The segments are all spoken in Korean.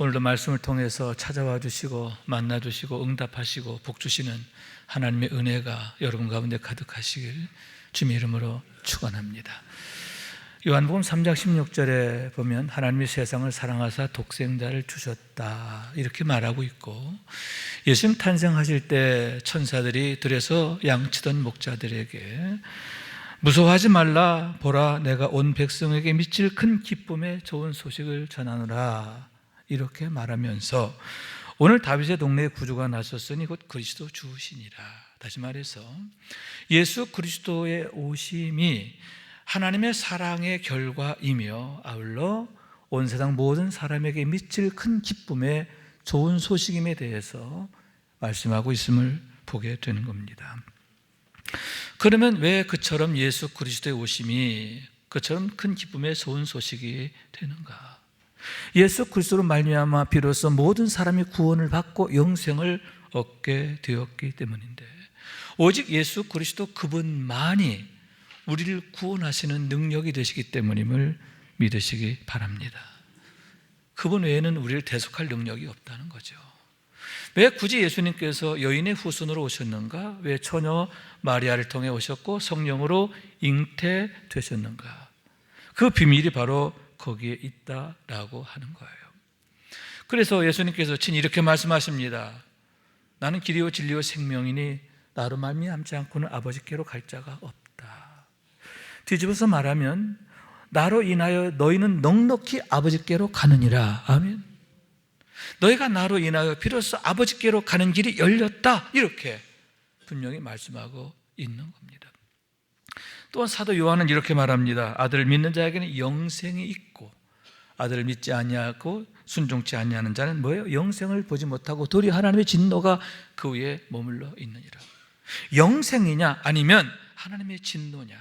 오늘도 말씀을 통해서 찾아와 주시고 만나 주시고 응답하시고 복 주시는 하나님의 은혜가 여러분 가운데 가득하시길 주님의 이름으로 축원합니다. 요한복음 3장 16절에 보면 하나님이 세상을 사랑하사 독생자를 주셨다 이렇게 말하고 있고, 예수님 탄생하실 때 천사들이 들에서 양치던 목자들에게 무서워하지 말라, 보라 내가 온 백성에게 미칠 큰 기쁨의 좋은 소식을 전하노라 이렇게 말하면서 오늘 다윗의 동네에 구주가 나섰으니 곧 그리스도 주시니라. 다시 말해서 예수 그리스도의 오심이 하나님의 사랑의 결과이며 아울러 온 세상 모든 사람에게 미칠 큰 기쁨의 좋은 소식임에 대해서 말씀하고 있음을 보게 되는 겁니다. 그러면 왜 그처럼 예수 그리스도의 오심이 그처럼 큰 기쁨의 좋은 소식이 되는가? 예수 그리스도로 말미암아 비로소 모든 사람이 구원을 받고 영생을 얻게 되었기 때문인데, 오직 예수 그리스도 그분만이 우리를 구원하시는 능력이 되시기 때문임을 믿으시기 바랍니다. 그분 외에는 우리를 대속할 능력이 없다는 거죠. 왜 굳이 예수님께서 여인의 후손으로 오셨는가? 왜 처녀 마리아를 통해 오셨고 성령으로 잉태되셨는가? 그 비밀이 바로 거기에 있다라고 하는 거예요. 그래서 예수님께서 친히 이렇게 말씀하십니다. 나는 길이요 진리요 생명이니 나로 말미암지 않고는 아버지께로 갈 자가 없다. 뒤집어서 말하면 나로 인하여 너희는 넉넉히 아버지께로 가느니라. 아멘. 너희가 나로 인하여 비로소 아버지께로 가는 길이 열렸다, 이렇게 분명히 말씀하고 있는 겁니다. 또한 사도 요한은 이렇게 말합니다. 아들을 믿는 자에게는 영생이 있고 아들을 믿지 아니하고 순종치 아니하는 자는 뭐예요? 영생을 보지 못하고 도리어 하나님의 진노가 그 위에 머물러 있느니라. 영생이냐 아니면 하나님의 진노냐,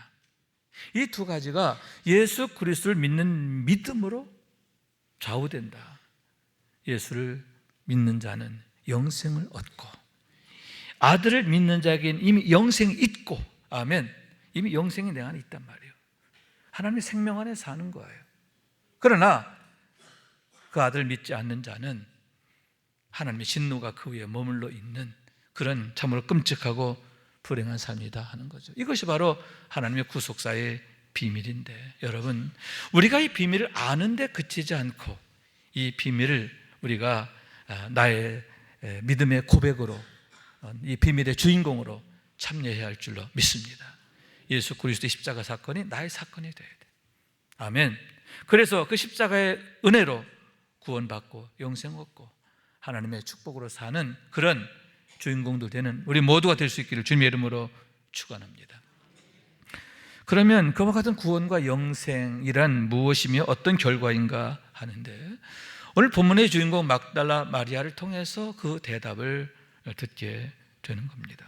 이 두 가지가 예수 그리스도를 믿는 믿음으로 좌우된다. 예수를 믿는 자는 영생을 얻고 아들을 믿는 자에게는 이미 영생이 있고, 아멘, 이미 영생이 내 안에 있단 말이에요. 하나님의 생명 안에 사는 거예요. 그러나 그 아들을 믿지 않는 자는 하나님의 진노가 그 위에 머물러 있는 그런 참으로 끔찍하고 불행한 삶이다 하는 거죠. 이것이 바로 하나님의 구속사의 비밀인데, 여러분, 우리가 이 비밀을 아는데 그치지 않고 이 비밀을 우리가 나의 믿음의 고백으로, 이 비밀의 주인공으로 참여해야 할 줄로 믿습니다. 예수 그리스도의 십자가 사건이 나의 사건이 되어야 돼. 아멘. 그래서 그 십자가의 은혜로 구원받고 영생 얻고 하나님의 축복으로 사는 그런 주인공도 되는 우리 모두가 될 수 있기를 주님의 이름으로 축원합니다. 그러면 그와 같은 구원과 영생이란 무엇이며 어떤 결과인가 하는데, 오늘 본문의 주인공 막달라 마리아를 통해서 그 대답을 듣게 되는 겁니다.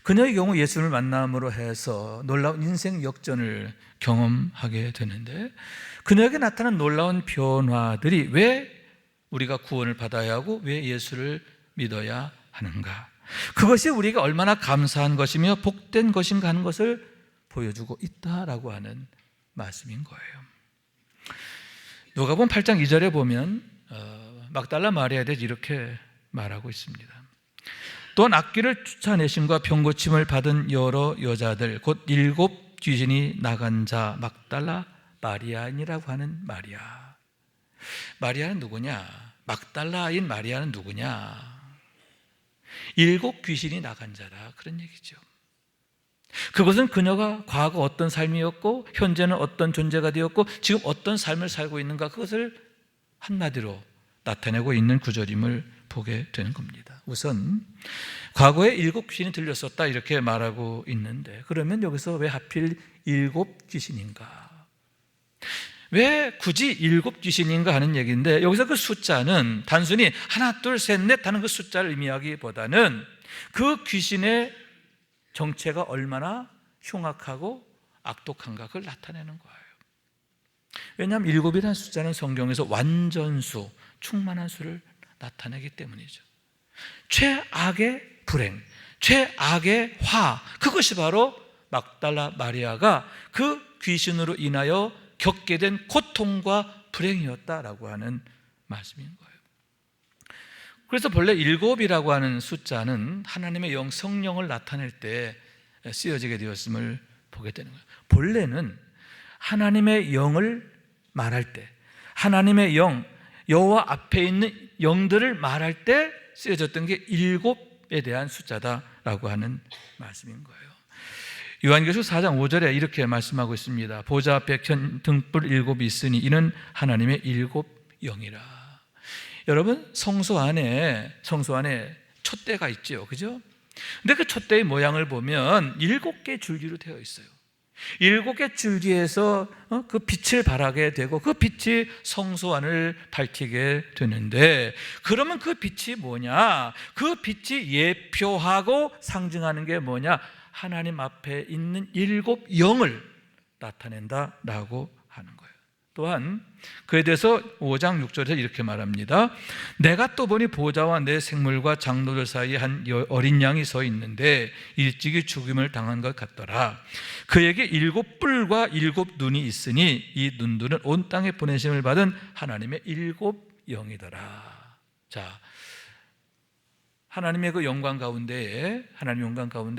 그녀의 경우 예수를 만남으로 해서 놀라운 인생 역전을 경험하게 되는데, 그녀에게 나타난 놀라운 변화들이 왜 우리가 구원을 받아야 하고 왜 예수를 믿어야 하는가, 그것이 우리가 얼마나 감사한 것이며 복된 것인가 하는 것을 보여주고 있다라고 하는 말씀인 거예요. 누가복음 8장 2절에 보면 막달라 마리아에 대해 이렇게 말하고 있습니다. 또한 악귀를 쫓아내심과 병고침을 받은 여러 여자들 곧 7 귀신이 나간 자 막달라 마리아인이라고 하는 마리아. 마리아는 누구냐? 막달라인 마리아는 누구냐? 7 귀신이 나간 자라, 그런 얘기죠. 그것은 그녀가 과거 어떤 삶이었고 현재는 어떤 존재가 되었고 지금 어떤 삶을 살고 있는가, 그것을 한마디로 나타내고 있는 구절임을 보게 되는 겁니다. 우선 과거에 7 귀신이 들렸었다 이렇게 말하고 있는데, 그러면 여기서 왜 하필 7 귀신인가? 왜 굳이 7 귀신인가 하는 얘기인데, 여기서 그 숫자는 단순히 하나 둘 셋 넷 하는 그 숫자를 의미하기보다는 그 귀신의 정체가 얼마나 흉악하고 악독한가, 그걸 나타내는 거예요. 왜냐하면 7이라는 숫자는 성경에서 완전수, 충만한 수를 나타내기 때문이죠. 최악의 불행, 최악의 화, 그것이 바로 막달라 마리아가 그 귀신으로 인하여 겪게 된 고통과 불행이었다라고 하는 말씀인 거예요. 그래서 본래 7이라고 하는 숫자는 하나님의 영 성령을 나타낼 때 쓰여지게 되었음을 보게 되는 거예요. 본래는 하나님의 영을 말할 때, 하나님의 영, 여호와 앞에 있는 영들을 말할 때 쓰여졌던 게 7에 대한 숫자다라고 하는 말씀인 거예요. 요한계시록 4장 5절에 이렇게 말씀하고 있습니다. 보좌 앞에 등불 7이 있으니 이는 하나님의 7영이라. 여러분, 성소 안에 촛대가 있죠, 그죠? 근데 그 촛대의 모양을 보면 7개 줄기로 되어 있어요. 7개 줄기에서 그 빛을 발하게 되고 그 빛이 성소 안을 밝히게 되는데, 그러면 그 빛이 뭐냐? 그 빛이 예표하고 상징하는 게 뭐냐? 하나님 앞에 있는 7영을 나타낸다라고 하는 거예요. 또한 그에 대해서 5장 6절에서 이렇게 말합니다. 내가 또 보니 보좌와 내 생물과 장로들 사이에 한 어린 양이 서 있는데 일찍이 죽임을 당한 것 같더라. 그에게 7뿔과 7눈이 있으니 이 눈들은 온 땅에 보내심을 받은 하나님의 7영이더라. 자, 하나님의 그 영광 가운데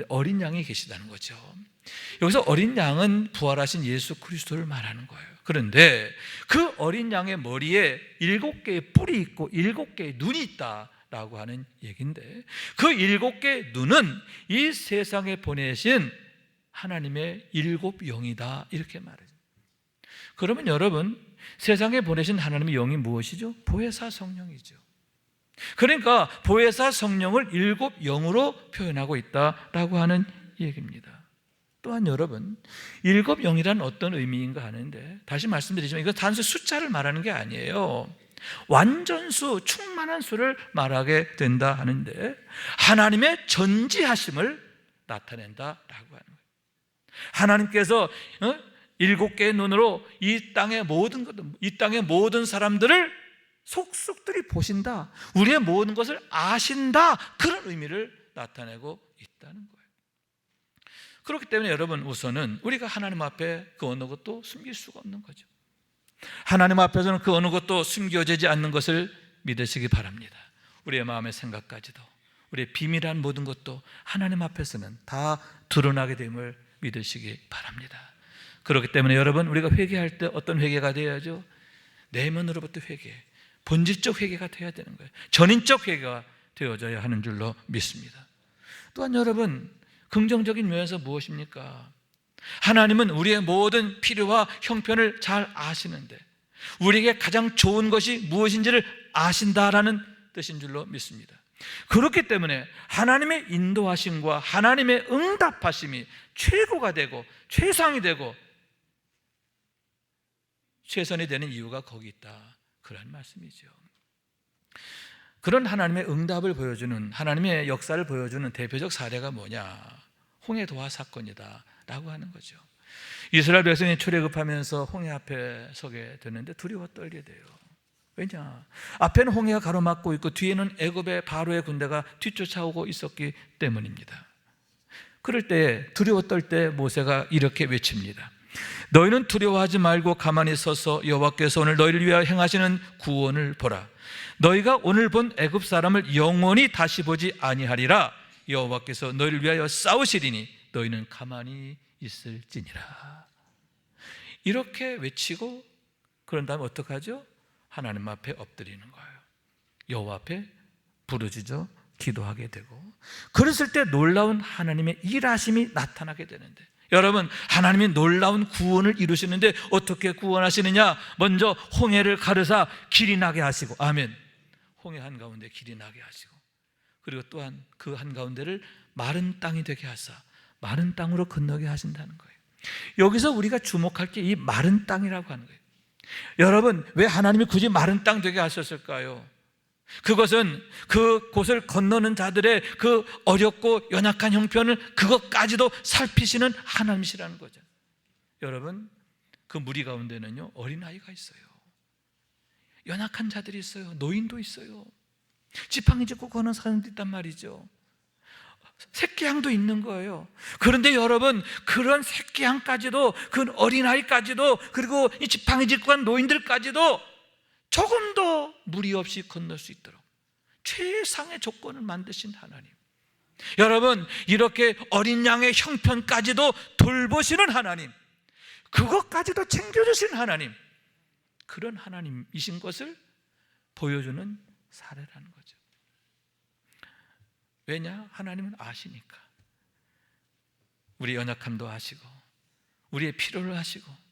어린 양이 계시다는 거죠. 여기서 어린 양은 부활하신 예수 그리스도를 말하는 거예요. 그런데 그 어린 양의 머리에 7개의 뿔이 있고 7개의 눈이 있다라고 하는 얘기인데, 그 7개의 눈은 이 세상에 보내신 하나님의 7영이다, 이렇게 말해요. 그러면 여러분, 세상에 보내신 하나님의 영이 무엇이죠? 보혜사 성령이죠. 그러니까 보혜사 성령을 7영으로 표현하고 있다라고 하는 얘기입니다. 또한 여러분, 7영이란 어떤 의미인가 하는데, 다시 말씀드리지만 이거 단순히 숫자를 말하는 게 아니에요. 완전수, 충만한 수를 말하게 된다 하는데, 하나님의 전지하심을 나타낸다라고 하는 거예요. 하나님께서 7개의 눈으로 이 땅의 모든 사람들을 속속들이 보신다, 우리의 모든 것을 아신다, 그런 의미를 나타내고 있다는 거예요. 그렇기 때문에 여러분, 우선은 우리가 하나님 앞에 그 어느 것도 숨길 수가 없는 거죠. 하나님 앞에서는 그 어느 것도 숨겨지지 않는 것을 믿으시기 바랍니다. 우리의 마음의 생각까지도, 우리의 비밀한 모든 것도 하나님 앞에서는 다 드러나게 됨을 믿으시기 바랍니다. 그렇기 때문에 여러분, 우리가 회개할 때 어떤 회개가 되어야죠? 내면으로부터 회개, 본질적 회개가 되어야 되는 거예요. 전인적 회개가 되어져야 하는 줄로 믿습니다. 또한 여러분, 긍정적인 면에서 무엇입니까? 하나님은 우리의 모든 필요와 형편을 잘 아시는데 우리에게 가장 좋은 것이 무엇인지를 아신다라는 뜻인 줄로 믿습니다. 그렇기 때문에 하나님의 인도하심과 하나님의 응답하심이 최고가 되고 최상이 되고 최선이 되는 이유가 거기 있다, 그런 말씀이죠. 그런 하나님의 응답을 보여주는, 하나님의 역사를 보여주는 대표적 사례가 뭐냐? 홍해 도화 사건이다 라고 하는 거죠. 이스라엘 백성이 출애굽하면서 홍해 앞에 서게 되는데 두려워 떨게 돼요. 왜냐? 앞에는 홍해가 가로막고 있고 뒤에는 애굽의 바로의 군대가 뒤쫓아오고 있었기 때문입니다. 그럴 때 두려워 떨 때 모세가 이렇게 외칩니다. 너희는 두려워하지 말고 가만히 서서 여호와께서 오늘 너희를 위하여 행하시는 구원을 보라. 너희가 오늘 본 애굽 사람을 영원히 다시 보지 아니하리라. 여호와께서 너희를 위하여 싸우시리니 너희는 가만히 있을지니라. 이렇게 외치고 그런 다음에 어떻게 하죠? 하나님 앞에 엎드리는 거예요. 여호와 앞에 부르짖어 기도하게 되고, 그랬을 때 놀라운 하나님의 일하심이 나타나게 되는데, 여러분, 하나님이 놀라운 구원을 이루시는데 어떻게 구원하시느냐? 먼저 홍해를 가르사 길이 나게 하시고, 아멘. 홍해 한가운데 길이 나게 하시고, 그리고 또한 그 한가운데를 마른 땅이 되게 하사 마른 땅으로 건너게 하신다는 거예요. 여기서 우리가 주목할 게 이 마른 땅이라고 하는 거예요. 여러분, 왜 하나님이 굳이 마른 땅 되게 하셨을까요? 그것은 그 곳을 건너는 자들의 그 어렵고 연약한 형편을 그것까지도 살피시는 하나님이시라는 거죠. 여러분, 그 무리 가운데는요 어린아이가 있어요. 연약한 자들이 있어요. 노인도 있어요. 지팡이 짚고 거는 사람도 있단 말이죠. 새끼양도 있는 거예요. 그런데 여러분, 그런 새끼양까지도, 그 어린아이까지도, 그리고 이 지팡이 짚고 간 노인들까지도 조금도 무리 없이 건널 수 있도록 최상의 조건을 만드신 하나님, 여러분, 이렇게 어린 양의 형편까지도 돌보시는 하나님, 그것까지도 챙겨주신 하나님, 그런 하나님이신 것을 보여주는 사례라는 거죠. 왜냐? 하나님은 아시니까. 우리의 연약함도 아시고 우리의 필요를 아시고,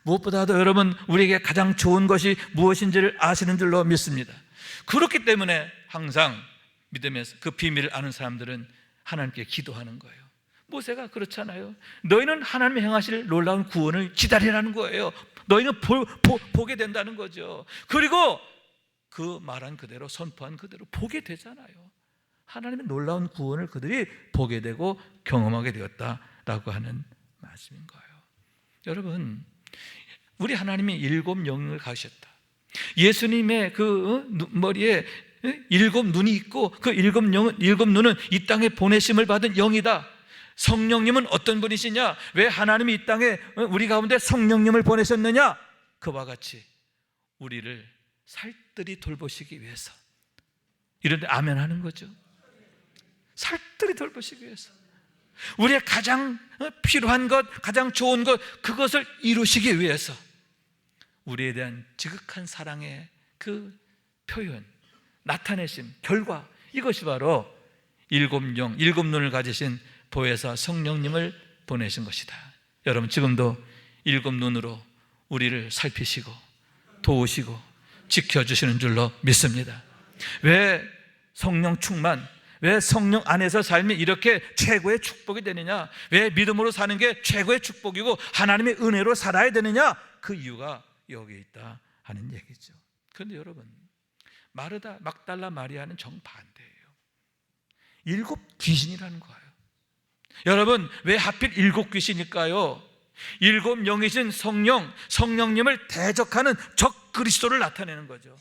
무엇보다도 여러분, 우리에게 가장 좋은 것이 무엇인지를 아시는 줄로 믿습니다. 그렇기 때문에 항상 믿음에서 그 비밀을 아는 사람들은 하나님께 기도하는 거예요. 모세가 그렇잖아요. 너희는 하나님이 행하실 놀라운 구원을 기다리라는 거예요. 너희는 보게 된다는 거죠. 그리고 그 말한 그대로, 선포한 그대로 보게 되잖아요. 하나님의 놀라운 구원을 그들이 보게 되고 경험하게 되었다라고 하는 말씀인 거예요. 여러분, 우리 하나님이 7 영을 가셨다. 예수님의 그 머리에 7 눈이 있고, 그 7 눈은 이 땅에 보내심을 받은 영이다. 성령님은 어떤 분이시냐? 왜 하나님이 이 땅에 우리 가운데 성령님을 보내셨느냐? 그와 같이 우리를 살뜰히 돌보시기 위해서. 이런데 아멘 하는 거죠. 살뜰히 돌보시기 위해서, 우리의 가장 필요한 것, 가장 좋은 것, 그것을 이루시기 위해서 우리에 대한 지극한 사랑의 그 표현, 나타내심, 결과, 이것이 바로 7 영, 7 눈을 가지신 보혜사 성령님을 보내신 것이다. 여러분, 지금도 7 눈으로 우리를 살피시고 도우시고 지켜주시는 줄로 믿습니다. 왜 성령 충만, 왜 성령 안에서 삶이 이렇게 최고의 축복이 되느냐? 왜 믿음으로 사는 게 최고의 축복이고 하나님의 은혜로 살아야 되느냐? 그 이유가 여기에 있다 하는 얘기죠. 그런데 여러분, 마르다, 막달라 마리아는 정반대예요. 7 귀신이라는 거예요. 여러분, 왜 하필 7 귀신일까요? 7 영이신 성령님을 대적하는 적 그리스도를 나타내는 거죠.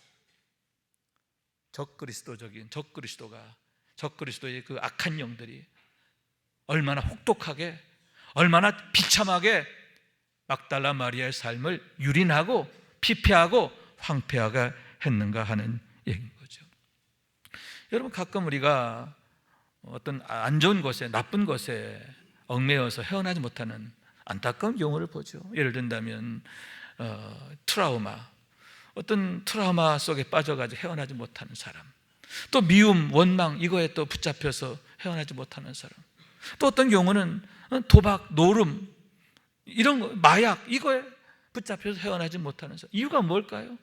적 그리스도의 그 악한 영들이 얼마나 혹독하게, 얼마나 비참하게 막달라 마리아의 삶을 유린하고 피폐하고 황폐하게 했는가 하는 얘기인 거죠. 여러분, 가끔 우리가 어떤 안 좋은 것에, 나쁜 것에 얽매여서 헤어나지 못하는 안타까운 경우를 보죠. 예를 든다면 트라우마, 어떤 트라우마 속에 빠져가지고 헤어나지 못하는 사람, 또 미움, 원망, 이거에 또 붙잡혀서 헤어나지 못하는 사람, 또 어떤 경우는 도박, 노름, 이런 거, 마약, 이거에 붙잡혀서 헤어나지 못하는 사람. 이유가 뭘까요?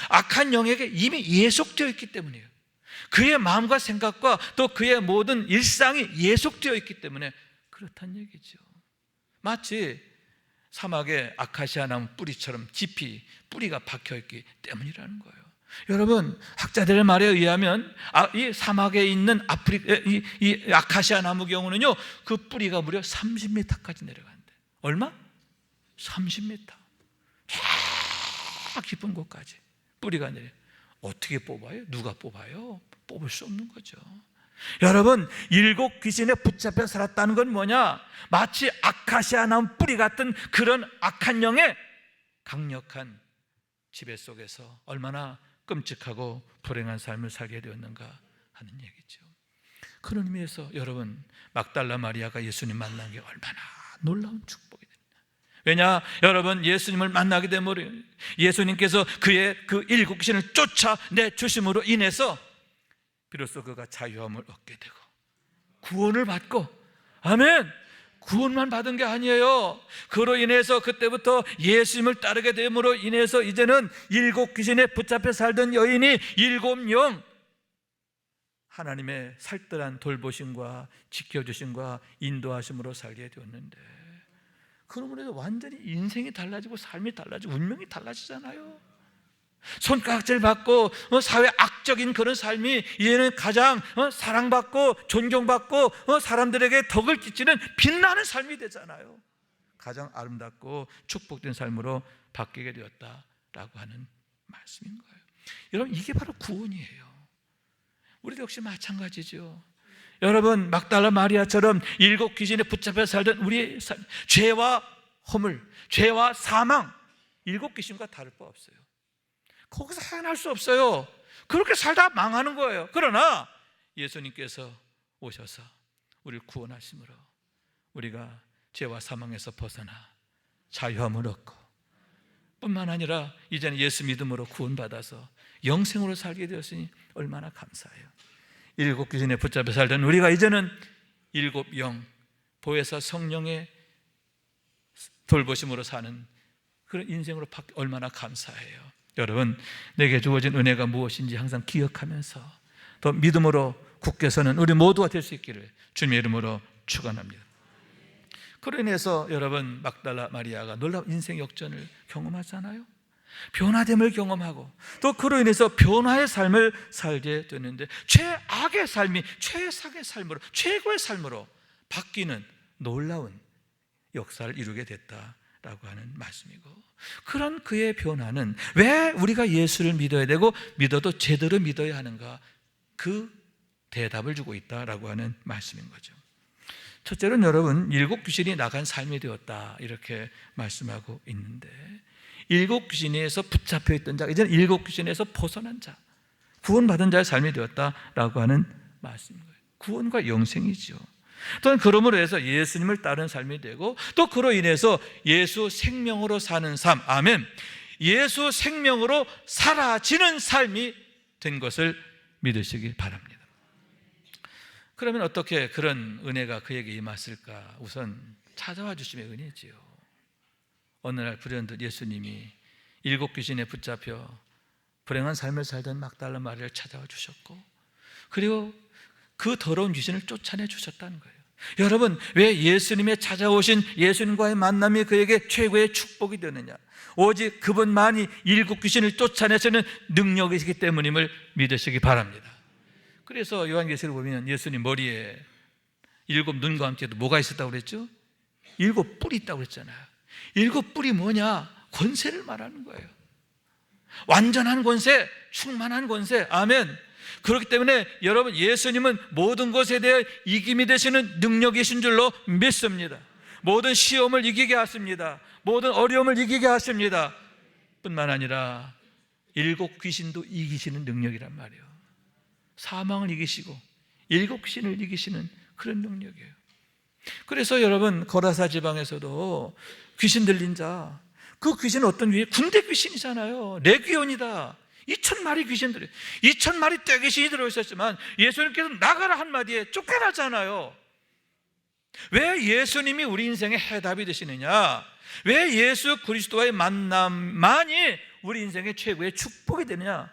악한 영에게 이미 예속되어 있기 때문이에요. 그의 마음과 생각과 또 그의 모든 일상이 예속되어 있기 때문에 그렇다는 얘기죠. 마치 사막의 아카시아 나무 뿌리처럼 깊이 뿌리가 박혀있기 때문이라는 거예요. 여러분, 학자들의 말에 의하면 이 사막에 있는 이 아카시아 나무 경우는요, 그 뿌리가 무려 30m까지 내려간대. 얼마? 30m. 쫙 깊은 곳까지 뿌리가 내려. 어떻게 뽑아요? 누가 뽑아요? 뽑을 수 없는 거죠. 여러분, 7 귀신에 붙잡혀 살았다는 건 뭐냐? 마치 아카시아 나무 뿌리 같은 그런 악한 영의 강력한 지배 속에서 얼마나 끔찍하고 불행한 삶을 살게 되었는가 하는 얘기죠. 그런 의미에서 여러분, 막달라 마리아가 예수님 만난 게 얼마나 놀라운 축복이 됩니다. 왜냐? 여러분, 예수님을 만나게 되면 예수님께서 그의 그 7 귀신을 쫓아내주심으로 인해서 비로소 그가 자유함을 얻게 되고 구원을 받고, 아멘! 구원만 받은 게 아니에요. 그로 인해서 그때부터 예수님을 따르게 됨으로 인해서 이제는 7 귀신에 붙잡혀 살던 여인이 7 영, 하나님의 살뜰한 돌보심과 지켜주심과 인도하심으로 살게 되었는데, 그러므로 해서 완전히 인생이 달라지고 삶이 달라지고 운명이 달라지잖아요. 손가락질 받고 사회 악적인 그런 삶이 이제는 가장 사랑받고 존경받고 사람들에게 덕을 끼치는 빛나는 삶이 되잖아요. 가장 아름답고 축복된 삶으로 바뀌게 되었다라고 하는 말씀인 거예요. 여러분, 이게 바로 구원이에요. 우리도 역시 마찬가지죠. 여러분, 막달라 마리아처럼 7 귀신에 붙잡혀 살던 우리의 삶, 죄와 허물, 죄와 사망, 7 귀신과 다를 바 없어요. 거기서 헤어날 수 없어요. 그렇게 살다 망하는 거예요. 그러나 예수님께서 오셔서 우리를 구원하심으로 우리가 죄와 사망에서 벗어나 자유함을 얻고, 뿐만 아니라 이제는 예수 믿음으로 구원받아서 영생으로 살게 되었으니 얼마나 감사해요. 일곱 귀신에 붙잡혀 살던 우리가 이제는 일곱 영, 보혜사 성령의 돌보심으로 사는 그런 인생으로 바뀌, 얼마나 감사해요. 여러분, 내게 주어진 은혜가 무엇인지 항상 기억하면서 더 믿음으로 굳게 서는 우리 모두가 될 수 있기를 주님의 이름으로 축원합니다. 그로 인해서 여러분, 막달라 마리아가 놀라운 인생 역전을 경험하잖아요. 변화됨을 경험하고 또 그로 인해서 변화의 삶을 살게 되는데, 최악의 삶이 최상의 삶으로, 최고의 삶으로 바뀌는 놀라운 역사를 이루게 됐다라고 하는 말씀이고, 그런 그의 변화는 왜 우리가 예수를 믿어야 되고 믿어도 제대로 믿어야 하는가, 그 대답을 주고 있다라고 하는 말씀인 거죠. 첫째로는 여러분, 일곱 귀신이 나간 삶이 되었다 이렇게 말씀하고 있는데, 일곱 귀신에서 붙잡혀 있던 자, 이제는 일곱 귀신에서 벗어난 자, 구원받은 자의 삶이 되었다라고 하는 말씀인 거예요. 구원과 영생이죠. 또한 그러므로 해서 예수님을 따르는 삶이 되고, 또 그로 인해서 예수 생명으로 사는 삶, 아멘, 예수 생명으로 사라지는 삶이 된 것을 믿으시기 바랍니다. 그러면 어떻게 그런 은혜가 그에게 임했을까? 우선 찾아와 주심의 은혜지요. 어느 날 불현듯 예수님이 일곱 귀신에 붙잡혀 불행한 삶을 살던 막달라 마리아를 찾아와 주셨고, 그리고 그 더러운 귀신을 쫓아내 주셨다는 거예요. 여러분, 왜 예수님의 찾아오신 예수님과의 만남이 그에게 최고의 축복이 되느냐? 오직 그분만이 일곱 귀신을 쫓아내시는 능력이시기 때문임을 믿으시기 바랍니다. 그래서 요한계시록 보면 예수님 머리에 일곱 눈과 함께도 뭐가 있었다고 그랬죠? 일곱 뿔이 있다고 그랬잖아요. 일곱 뿔이 뭐냐? 권세를 말하는 거예요. 완전한 권세, 충만한 권세, 아멘. 그렇기 때문에 여러분, 예수님은 모든 것에 대해 이김이 되시는 능력이신 줄로 믿습니다. 모든 시험을 이기게 하십니다. 모든 어려움을 이기게 하십니다. 뿐만 아니라 일곱 귀신도 이기시는 능력이란 말이에요. 사망을 이기시고 일곱 귀신을 이기시는 그런 능력이에요. 그래서 여러분, 거라사 지방에서도 귀신 들린 자, 그 귀신은 어떤 귀신? 군대 귀신이잖아요. 레기온이다. 2,000마리 귀신들이, 2,000마리 떼귀신이 들어있었지만 예수님께서 나가라 한마디에 쫓겨나잖아요. 왜 예수님이 우리 인생의 해답이 되시느냐? 왜 예수 그리스도와의 만남만이 우리 인생의 최고의 축복이 되느냐?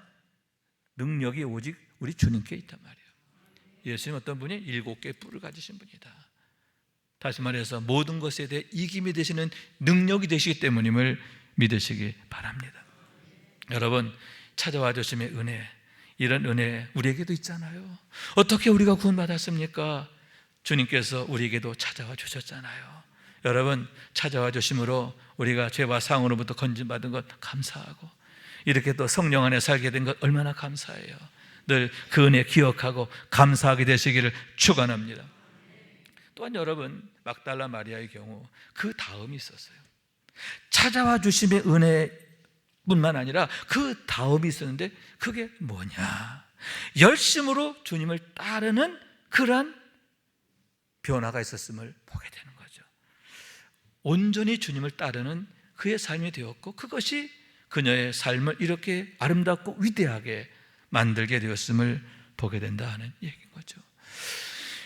능력이 오직 우리 주님께 있단 말이에요. 예수님 어떤 분이 일곱 개의 뿔을 가지신 분이다. 다시 말해서 모든 것에 대해 이김이 되시는 능력이 되시기 때문임을 믿으시기 바랍니다. 여러분, 찾아와 주심의 은혜, 이런 은혜 우리에게도 있잖아요. 어떻게 우리가 구원받았습니까? 주님께서 우리에게도 찾아와 주셨잖아요. 여러분, 찾아와 주심으로 우리가 죄와 상으로부터 건진받은 것 감사하고, 이렇게 또 성령 안에 살게 된 것 얼마나 감사해요. 늘 그 은혜 기억하고 감사하게 되시기를 축원합니다. 또한 여러분, 막달라 마리아의 경우 그 다음이 있었어요. 찾아와 주심의 은혜뿐만 아니라 그 다음이 있었는데, 그게 뭐냐? 열심으로 주님을 따르는 그러한 변화가 있었음을 보게 되는 거죠. 온전히 주님을 따르는 그의 삶이 되었고, 그것이 그녀의 삶을 이렇게 아름답고 위대하게 만들게 되었음을 보게 된다 하는 얘기인 거죠.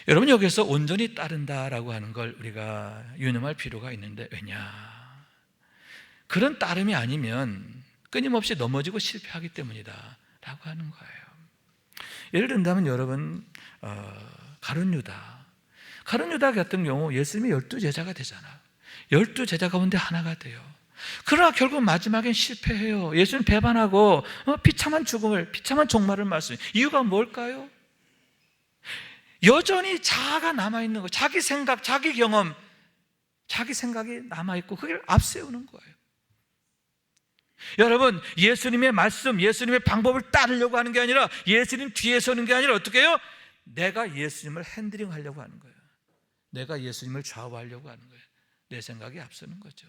여러분, 여기서 온전히 따른다라고 하는 걸 우리가 유념할 필요가 있는데, 왜냐? 그런 따름이 아니면 끊임없이 넘어지고 실패하기 때문이다 라고 하는 거예요. 예를 든다면 여러분, 가룟 유다 같은 경우 예수님의 12제자가 되잖아요. 12제자 가운데 하나가 돼요. 그러나 결국 마지막엔 실패해요. 예수님 배반하고 비참한 죽음을, 비참한 종말을 맞습니다. 이유가 뭘까요? 여전히 자아가 남아있는 거예요. 자기 생각, 자기 경험, 자기 생각이 남아있고 그걸 앞세우는 거예요. 여러분, 예수님의 말씀, 예수님의 방법을 따르려고 하는 게 아니라, 예수님 뒤에 서는 게 아니라 어떻게 해요? 내가 예수님을 핸들링 하려고 하는 거예요. 내가 예수님을 좌우하려고 하는 거예요. 내 생각이 앞서는 거죠.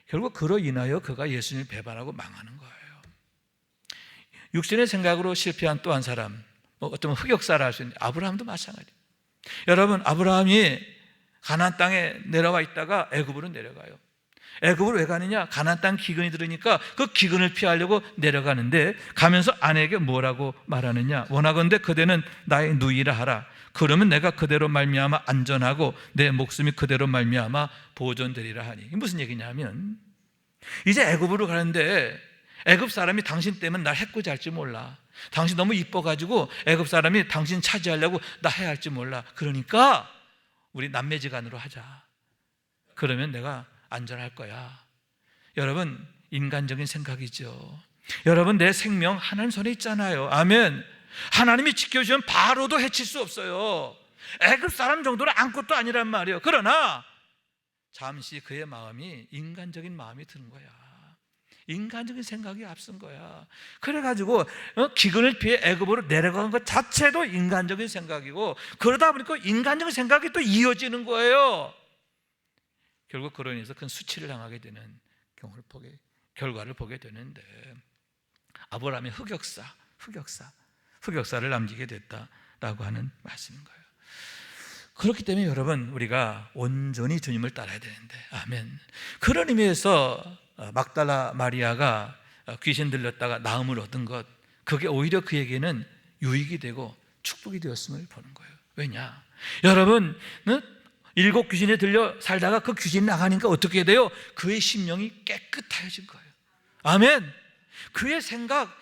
결국 그로 인하여 그가 예수님을 배반하고 망하는 거예요. 육신의 생각으로 실패한 또 한 사람, 어쩌면 흑역사를 할 수 있는 아브라함도 마찬가지예요. 여러분, 아브라함이 가나안 땅에 내려와 있다가 애굽으로 내려가요. 애굽으로 왜 가느냐? 가나안 땅 기근이 들으니까 그 기근을 피하려고 내려가는데, 가면서 아내에게 뭐라고 말하느냐? 원하건대 그대는 나의 누이라 하라. 그러면 내가 그대로 말미암아 안전하고 내 목숨이 그대로 말미암아 보존되리라 하니. 이게 무슨 얘기냐면, 이제 애굽으로 가는데 애굽 사람이 당신 때문에 날 해코지 할지 몰라. 당신 너무 이뻐가지고 애굽 사람이 당신 차지하려고 나 해야 할지 몰라. 그러니까 우리 남매지간으로 하자. 그러면 내가 안전할 거야. 여러분, 인간적인 생각이죠. 여러분, 내 생명 하나님 손에 있잖아요. 아멘. 하나님이 지켜주면 바로도 해칠 수 없어요. 애굽 사람 정도는 아무것도 아니란 말이에요. 그러나 잠시 그의 마음이 인간적인 마음이 드는 거야. 인간적인 생각이 앞선 거야. 그래가지고 기근을 피해 애굽으로 내려간 것 자체도 인간적인 생각이고, 그러다 보니까 인간적인 생각이 또 이어지는 거예요. 결국 그로 인해서 큰 수치를 당하게 되는 결과를 보게 되는데, 아브라함의 흑역사를 남기게 됐다라고 하는 말씀인 거예요. 그렇기 때문에 여러분, 우리가 온전히 주님을 따라야 되는데, 아멘. 그런 의미에서 막달라 마리아가 귀신 들렸다가 나음을 얻은 것, 그게 오히려 그에게는 유익이 되고 축복이 되었음을 보는 거예요. 왜냐? 여러분, 7 귀신에 들려 살다가 그 귀신 나가니까 어떻게 돼요? 그의 심령이 깨끗해진 거예요. 아멘. 그의 생각,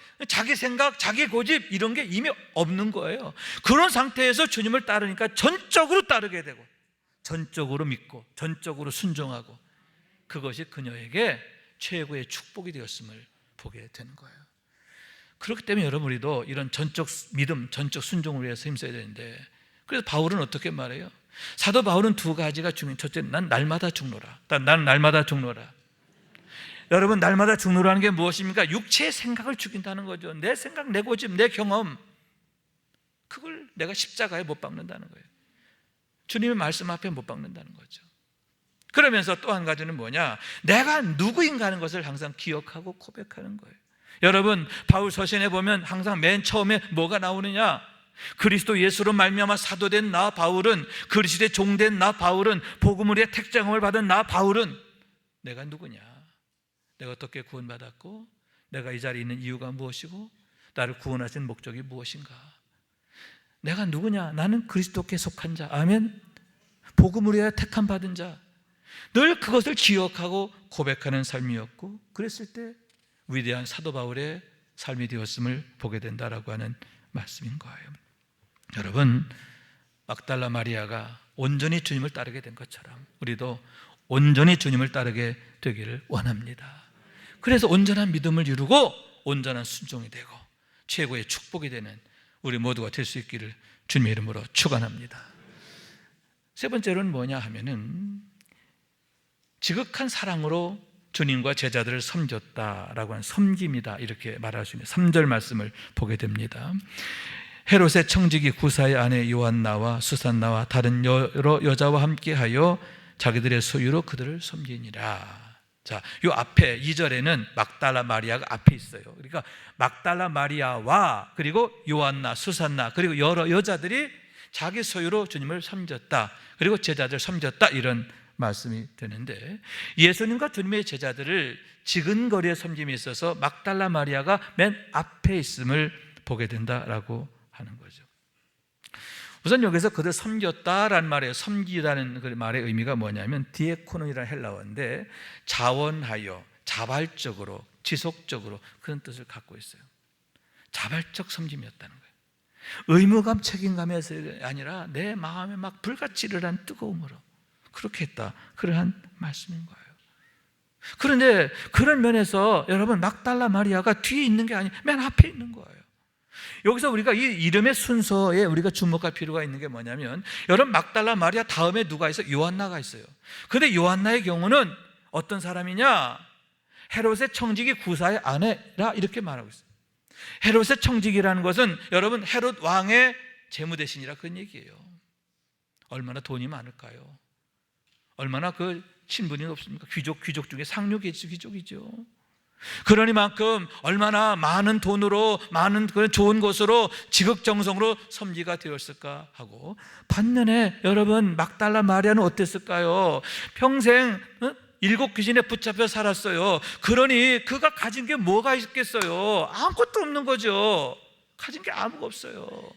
자기 고집 이런 게 이미 없는 거예요. 그런 상태에서 주님을 따르니까 전적으로 따르게 되고, 전적으로 믿고, 전적으로 순종하고, 그것이 그녀에게 최고의 축복이 되었음을 보게 되는 거예요. 그렇기 때문에 여러분, 우리도 이런 전적 믿음, 전적 순종을 위해서 힘써야 되는데, 그래서 바울은 어떻게 말해요? 사도 바울은 2가지가 중요해요. 첫째, 난 날마다 죽노라. 난 날마다 죽노라. 여러분, 날마다 죽노라는 게 무엇입니까? 육체의 생각을 죽인다는 거죠. 내 생각, 내 고집, 내 경험, 그걸 내가 십자가에 못 박는다는 거예요. 주님의 말씀 앞에 못 박는다는 거죠. 그러면서 또 한 가지는 뭐냐? 내가 누구인가 하는 것을 항상 기억하고 고백하는 거예요. 여러분, 바울 서신에 보면 항상 맨 처음에 뭐가 나오느냐? 그리스도 예수로 말미암아 사도된 나 바울은, 그리스도의 종된 나 바울은, 복음을 위해 택정을 받은 나 바울은, 내가 누구냐? 내가 어떻게 구원받았고, 내가 이 자리에 있는 이유가 무엇이고, 나를 구원하신 목적이 무엇인가? 내가 누구냐? 나는 그리스도께 속한 자. 아멘. 복음을 위해 택함 받은 자. 늘 그것을 기억하고 고백하는 삶이었고, 그랬을 때 위대한 사도 바울의 삶이 되었음을 보게 된다라고 하는 말씀인 거예요. 여러분, 막달라 마리아가 온전히 주님을 따르게 된 것처럼 우리도 온전히 주님을 따르게 되기를 원합니다. 그래서 온전한 믿음을 이루고 온전한 순종이 되고 최고의 축복이 되는 우리 모두가 될 수 있기를 주님의 이름으로 축원합니다. 세 번째로는 뭐냐 하면은, 지극한 사랑으로 주님과 제자들을 섬겼다라고 하는 섬김이다, 이렇게 말할 수 있는 3절 말씀을 보게 됩니다. 헤롯의 청지기 구사의 아내 요한나와 수산나와 다른 여러 여자와 함께하여 자기들의 소유로 그들을 섬기니라. 자, 요 앞에 2절에는 막달라 마리아가 앞에 있어요. 그러니까 막달라 마리아와 그리고 요한나, 수산나, 그리고 여러 여자들이 자기 소유로 주님을 섬겼다, 그리고 제자들 섬겼다, 이런 말씀이 되는데, 예수님과 주님의 제자들을 지근거리에 섬김에 있어서 막달라 마리아가 맨 앞에 있음을 보게 된다라고 하는 거죠. 우선 여기서 그들 섬겼다라는 말에, 섬기라는 그 말의 의미가 뭐냐면 디에코노이라는 헬라어인데, 자원하여, 자발적으로, 지속적으로, 그런 뜻을 갖고 있어요. 자발적 섬김이었다는 거예요. 의무감, 책임감에서 아니라 내 마음에 막 불같이 일어난 뜨거움으로 그렇게 했다, 그러한 말씀인 거예요. 그런데 그런 면에서 여러분, 막달라 마리아가 뒤에 있는 게 아니라 맨 앞에 있는 거예요. 여기서 우리가 이 이름의 순서에 우리가 주목할 필요가 있는 게 뭐냐면, 여러분, 막달라 마리아 다음에 누가 있어요? 요한나가 있어요. 그런데 요한나의 경우는 어떤 사람이냐? 헤롯의 청지기 구사의 아내라, 이렇게 말하고 있어요. 헤롯의 청지기라는 것은 여러분, 헤롯 왕의 재무대신이라 그런 얘기예요. 얼마나 돈이 많을까요? 얼마나 그 신분이 높습니까? 귀족 중에 상류 귀족이죠. 그러니만큼 얼마나 많은 돈으로, 많은 그런 좋은 곳으로 지극정성으로 섬기가 되었을까 하고, 반면에 여러분 막달라 마리아는 어땠을까요? 평생 7귀신에 붙잡혀 살았어요. 그러니 그가 가진 게 뭐가 있겠어요? 아무것도 없는 거죠. 가진 게 아무것도 없어요.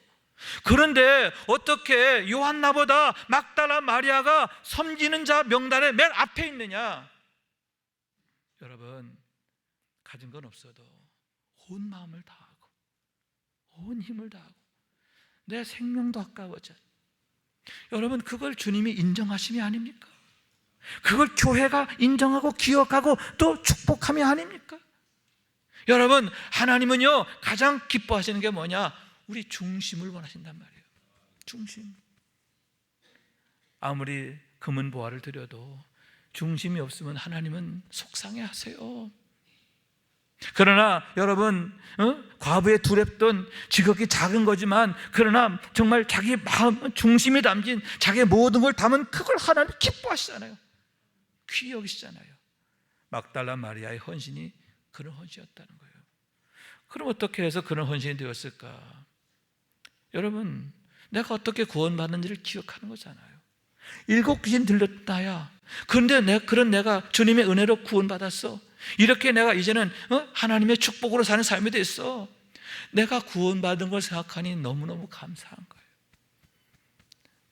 그런데 어떻게 요한나보다 막달라 마리아가 섬기는 자 명단에 맨 앞에 있느냐? 여러분, 가진 건 없어도 온 마음을 다하고 온 힘을 다하고 내 생명도 아까워져. 여러분, 그걸 주님이 인정하심이 아닙니까? 그걸 교회가 인정하고 기억하고 또 축복함이 아닙니까? 여러분, 하나님은요 가장 기뻐하시는 게 뭐냐? 우리 중심을 원하신단 말이에요. 중심. 아무리 금은 보화를 드려도 중심이 없으면 하나님은 속상해하세요. 그러나 여러분, 과부에 두렵던 지극히 작은 거지만, 그러나 정말 자기 마음 중심이 담긴 자기의 모든 걸 담은 그걸 하나님 기뻐하시잖아요. 귀히 여기시잖아요. 막달라 마리아의 헌신이 그런 헌신이었다는 거예요. 그럼 어떻게 해서 그런 헌신이 되었을까? 여러분, 내가 어떻게 구원받는지를 기억하는 거잖아요. 7귀신 들렸다야. 그런데 내가 주님의 은혜로 구원받았어. 이렇게 내가 이제는 하나님의 축복으로 사는 삶이 됐어. 내가 구원받은 걸 생각하니 너무너무 감사한 거예요.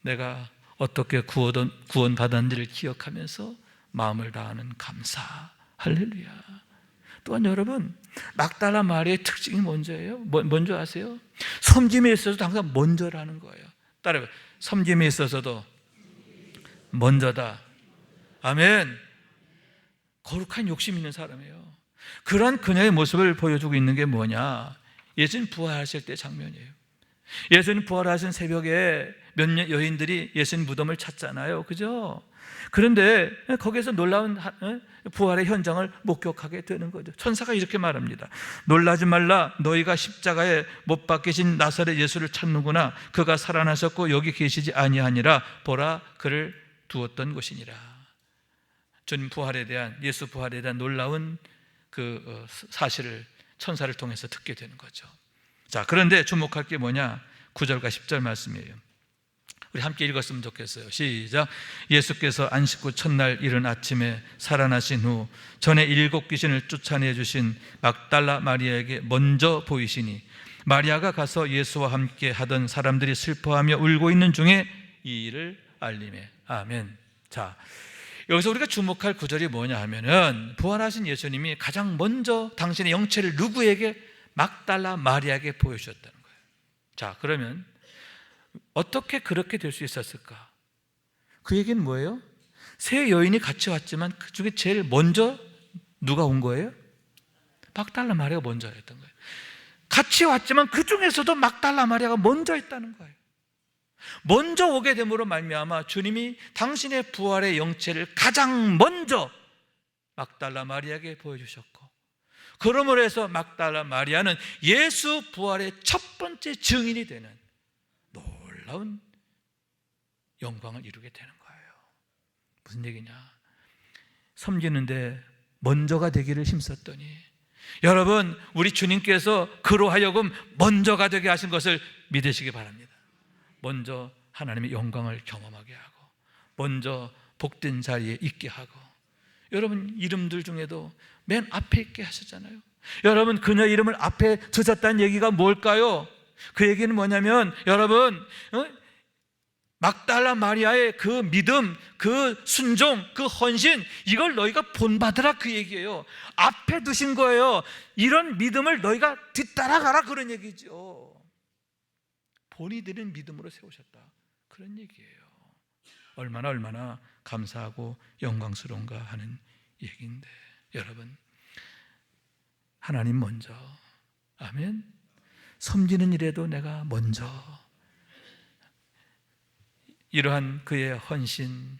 내가 어떻게 구원받았는지를 기억하면서 마음을 다하는 감사. 할렐루야. 또한 여러분, 막달라 마리아의 특징이 뭔지 아세요? 섬김에 있어서도 항상 먼저라는 거예요. 따라해봐요. 섬김에 있어서도 먼저다. 아멘. 거룩한 욕심 있는 사람이에요. 그런 그녀의 모습을 보여주고 있는 게 뭐냐? 예수님 부활하실 때 장면이에요. 예수님 부활하신 새벽에 몇몇 여인들이 예수님 무덤을 찾잖아요. 그죠? 그런데 거기에서 놀라운 부활의 현장을 목격하게 되는 거죠. 천사가 이렇게 말합니다. 놀라지 말라. 너희가 십자가에 못 박히신 나사렛 예수를 찾는구나. 그가 살아나셨고 여기 계시지 아니하니라. 보라, 그를 두었던 곳이니라. 주님 부활에 대한, 예수 부활에 대한 놀라운 그 사실을 천사를 통해서 듣게 되는 거죠. 자, 그런데 주목할 게 뭐냐? 9절과 10절 말씀이에요. 우리 함께 읽었으면 좋겠어요. 시작. 예수께서 안식 후 첫날 이른 아침에 살아나신 후 전에 7귀신을 쫓아내 주신 막달라 마리아에게 먼저 보이시니, 마리아가 가서 예수와 함께 하던 사람들이 슬퍼하며 울고 있는 중에 이 일을 알림해. 아멘. 자, 여기서 우리가 주목할 구절이 뭐냐 하면은, 부활하신 예수님이 가장 먼저 당신의 영체를 누구에게? 막달라 마리아에게 보여주셨다는 거예요. 자, 그러면 어떻게 그렇게 될 수 있었을까? 그 얘기는 뭐예요? 세 여인이 같이 왔지만 그 중에 제일 먼저 누가 온 거예요? 막달라 마리아가 먼저 했던 거예요. 같이 왔지만 그 중에서도 막달라 마리아가 먼저 했다는 거예요. 먼저 오게 됨으로 말미암아 주님이 당신의 부활의 영체를 가장 먼저 막달라 마리아에게 보여주셨고, 그러므로 해서 막달라 마리아는 예수 부활의 첫 번째 증인이 되는 놀라운 영광을 이루게 되는 거예요. 무슨 얘기냐? 섬기는데 먼저가 되기를 힘썼더니, 여러분, 우리 주님께서 그로 하여금 먼저가 되게 하신 것을 믿으시기 바랍니다. 먼저 하나님의 영광을 경험하게 하고, 먼저 복된 자리에 있게 하고, 여러분 이름들 중에도 맨 앞에 있게 하셨잖아요. 여러분, 그녀 이름을 앞에 두셨다는 얘기가 뭘까요? 그 얘기는 뭐냐면, 여러분, 막달라 마리아의 그 믿음, 그 순종, 그 헌신, 이걸 너희가 본받으라, 그 얘기예요. 앞에 두신 거예요. 이런 믿음을 너희가 뒤따라가라, 그런 얘기죠. 본이 드는 믿음으로 세우셨다, 그런 얘기예요. 얼마나 감사하고 영광스러운가 하는 얘기인데, 여러분, 하나님 먼저, 아멘. 섬기는 일에도 내가 먼저, 이러한 그의 헌신,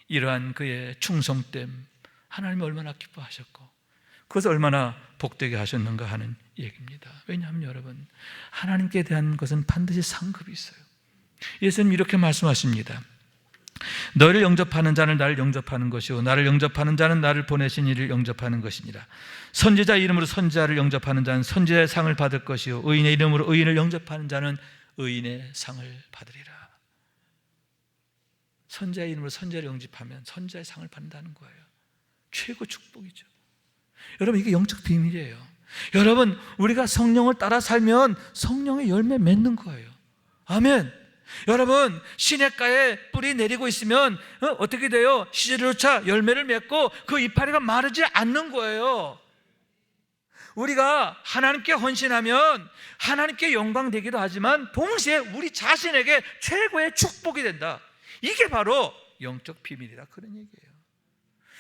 이러한 그의 충성됨, 하나님이 얼마나 기뻐하셨고 그것을 얼마나 복되게 하셨는가 하는 얘기입니다. 왜냐하면 여러분, 하나님께 대한 것은 반드시 상급이 있어요. 예수님 이렇게 말씀하십니다. 너를 영접하는 자는 나를 영접하는 것이요 나를 영접하는 자는 나를 보내신 이를 영접하는 것이니라. 선지자 이름으로 선지자를 영접하는 자는 선지자의 상을 받을 것이요 의인의 이름으로 의인을 영접하는 자는 의인의 상을 받으리라. 선지자의 이름으로 선지자를 영접하면 선지자의 상을 받는다는 거예요. 최고 축복이죠. 여러분, 이게 영적 비밀이에요. 여러분, 우리가 성령을 따라 살면 성령의 열매 맺는 거예요. 아멘. 여러분, 시냇가에 뿌리 내리고 있으면 어떻게 돼요? 시절조차 열매를 맺고 그 이파리가 마르지 않는 거예요. 우리가 하나님께 헌신하면 하나님께 영광 되기도 하지만 동시에 우리 자신에게 최고의 축복이 된다. 이게 바로 영적 비밀이다, 그런 얘기예요.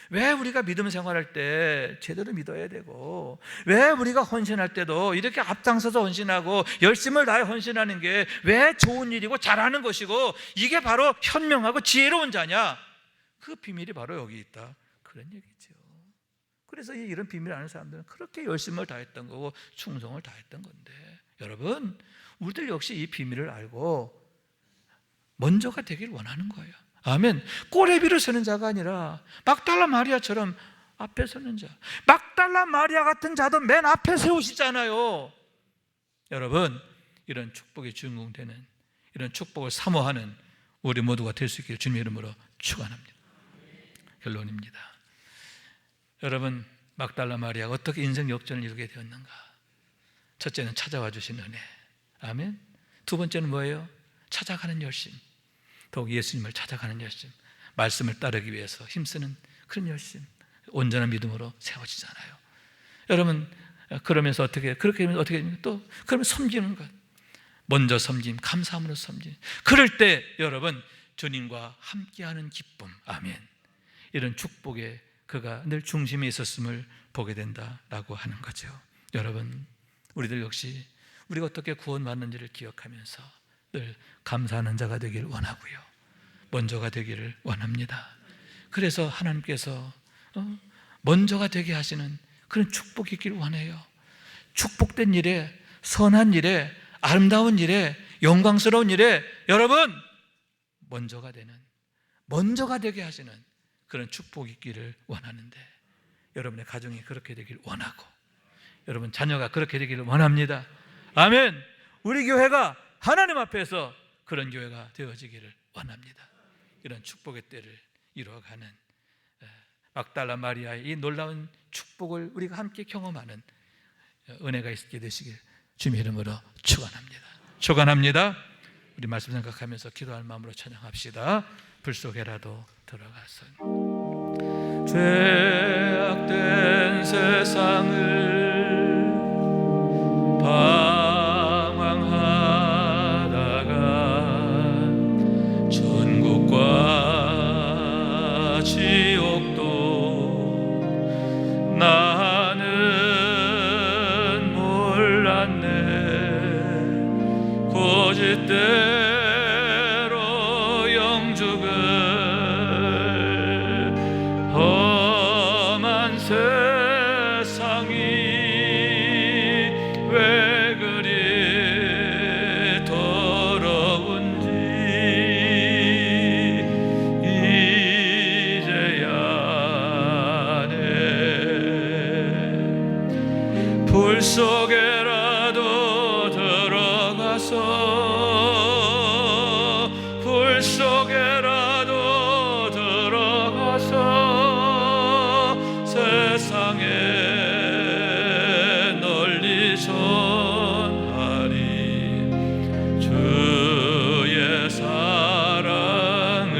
왜 우리가 믿음 생활할 때 제대로 믿어야 되고, 왜 우리가 헌신할 때도 이렇게 앞장서서 헌신하고 열심을 다해 헌신하는 게 왜 좋은 일이고 잘하는 것이고, 이게 바로 현명하고 지혜로운 자냐? 그 비밀이 바로 여기 있다, 그런 얘기죠. 그래서 이런 비밀을 아는 사람들은 그렇게 열심을 다했던 거고 충성을 다했던 건데, 여러분, 우리들 역시 이 비밀을 알고 먼저가 되길 원하는 거예요. 아멘. 꼬레비를 서는 자가 아니라 막달라 마리아처럼 앞에 서는 자. 막달라 마리아 같은 자도 맨 앞에 세우시잖아요. 여러분, 이런 축복의 주인공 되는, 이런 축복을 사모하는 우리 모두가 될 수 있기를 주님의 이름으로 축원합니다. 결론입니다. 여러분, 막달라 마리아가 어떻게 인생 역전을 이루게 되었는가? 첫째는 찾아와 주신 은혜. 아멘. 두 번째는 뭐예요? 찾아가는 열심. 더욱 예수님을 찾아가는 열심, 말씀을 따르기 위해서 힘쓰는 그런 열심, 온전한 믿음으로 세워지잖아요. 여러분, 그러면서 그렇게 되면 어떻게 됩니까? 또 그러면 섬기는 것, 먼저 섬김, 감사함으로 섬김. 그럴 때 여러분, 주님과 함께하는 기쁨, 아멘. 이런 축복에 그가 늘 중심에 있었음을 보게 된다라고 하는 거죠. 여러분, 우리들 역시 우리가 어떻게 구원받는지를 기억하면서 늘 감사하는 자가 되기를 원하고요, 먼저가 되기를 원합니다. 그래서 하나님께서 먼저가 되게 하시는 그런 축복이 있기를 원해요. 축복된 일에, 선한 일에, 아름다운 일에, 영광스러운 일에 여러분 먼저가 되는, 먼저가 되게 하시는 그런 축복이 있기를 원하는데, 여러분의 가정이 그렇게 되기를 원하고, 여러분 자녀가 그렇게 되기를 원합니다. 아멘. 우리 교회가 하나님 앞에서 그런 교회가 되어지기를 원합니다. 이런 축복의 때를 이루어가는 막달라 마리아의 이 놀라운 축복을 우리가 함께 경험하는 은혜가 있게 되시길 주님의 이름으로 축원합니다. 축원합니다. 우리 말씀 생각하면서 기도할 마음으로 찬양합시다. 불 속에라도 들어가서 죄악된 세상을 나는 몰랐네. 고짓대로 영죽을 험한 세상이 왜 그리 더러운지 이제야 불 속에라도 들어가서, 불 속에라도 들어가서 세상에 널리 전하리 주의 사랑을.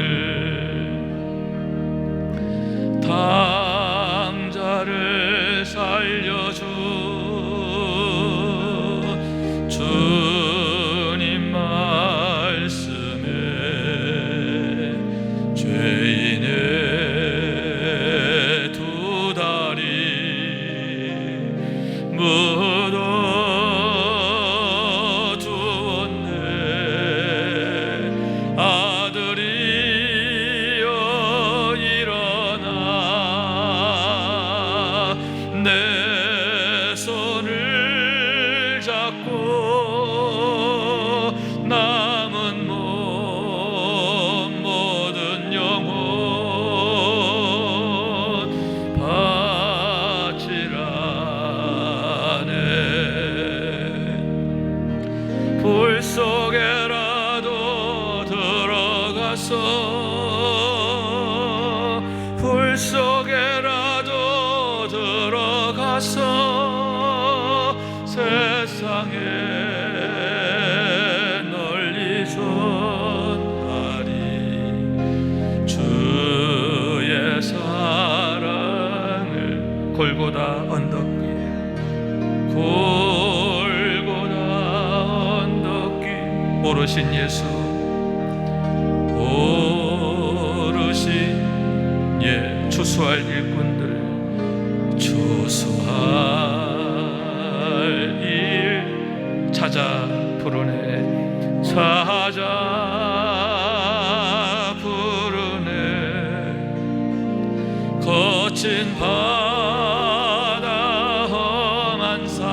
당자를 살려주 주님 말씀에 죄인의 두 다리 묻어 두었네. 오르신 예수, 오르신 추수할 일꾼들, 추수할 일 찾아 부르네, 찾아 부르네. 거친 바다 험한 산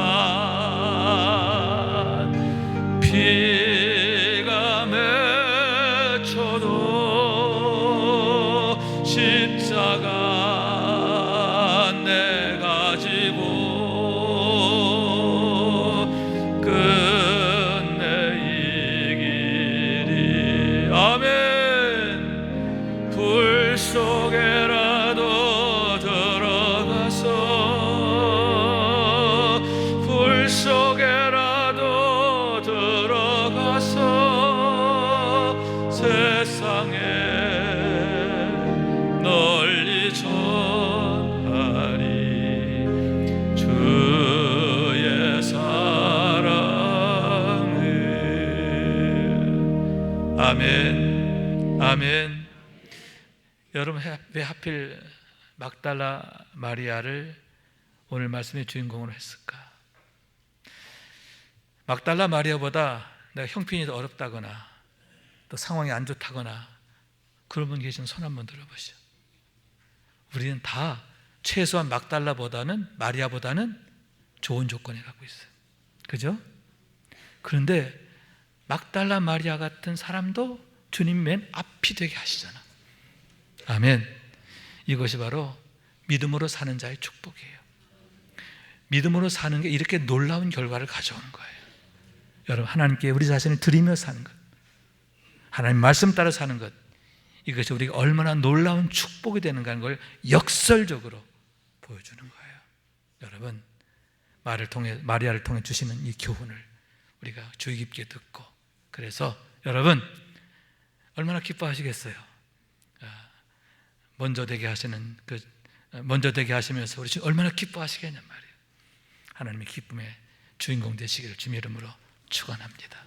피가 맺혀도 십자가 내가 지고 끝내 이기리. 아멘. 불 속에라도 들어가서, 불 속에라도 들어가서 세상에 널리 전하리 주의 사랑을. 아멘. 아멘. 여러분, 왜 하필 막달라 마리아를 오늘 말씀의 주인공으로 했을까? 막달라 마리아보다 내가 형편이 더 어렵다거나 또 상황이 안 좋다거나 그런 분 계시면 손 한번 들어보시죠. 우리는 다 최소한 막달라보다는, 마리아보다는 좋은 조건에 갖고 있어요. 그죠? 그런데 막달라 마리아 같은 사람도 주님 맨 앞이 되게 하시잖아. 아멘. 이것이 바로 믿음으로 사는 자의 축복이에요. 믿음으로 사는 게 이렇게 놀라운 결과를 가져오는 거예요. 여러분, 하나님께 우리 자신을 드리며 사는 것, 하나님 말씀 따라 사는 것, 이것이 우리가 얼마나 놀라운 축복이 되는가 하는 걸 역설적으로 보여주는 거예요. 여러분, 마리아를 통해 주시는 이 교훈을 우리가 주의 깊게 듣고, 그래서 여러분 얼마나 기뻐하시겠어요? 먼저 되게 하시는 먼저 되게 하시면서 우리 지금 얼마나 기뻐하시겠냔 말이에요. 하나님의 기쁨의 주인공 되시기를 주님의 이름으로 축원합니다.